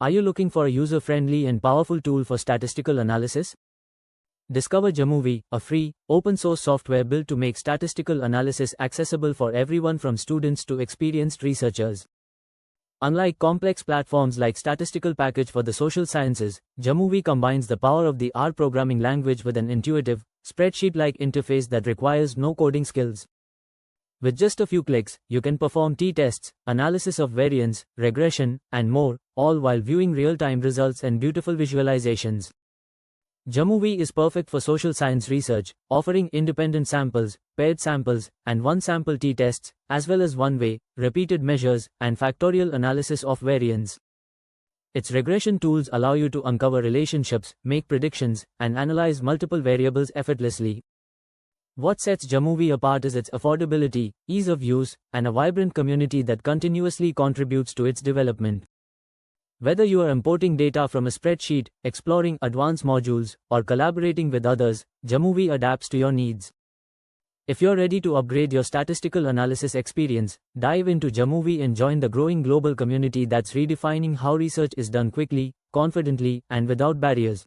Are you looking for a user-friendly and powerful tool for statistical analysis? Discover Jamovi, a free, open-source software built to make statistical analysis accessible for everyone from students to experienced researchers. Unlike complex platforms like Statistical package for the social sciences, Jamovi combines the power of the R programming language with an intuitive, spreadsheet-like interface that requires no coding skills. With just a few clicks, you can perform t-tests, analysis of variance, regression, and more, all while viewing real-time results and beautiful visualizations. Jamovi is perfect for social science research, offering independent samples, paired samples, and one-sample t-tests, as well as one-way, repeated measures, and factorial analysis of variance. Its regression tools allow you to uncover relationships, make predictions, and analyze multiple variables effortlessly. What sets Jamovi apart is its affordability, ease of use, and a vibrant community that continuously contributes to its development. Whether you are importing data from a spreadsheet, exploring advanced modules, or collaborating with others, Jamovi adapts to your needs. If you're ready to upgrade your statistical analysis experience, dive into Jamovi and join the growing global community that's redefining how research is done quickly, confidently, and without barriers.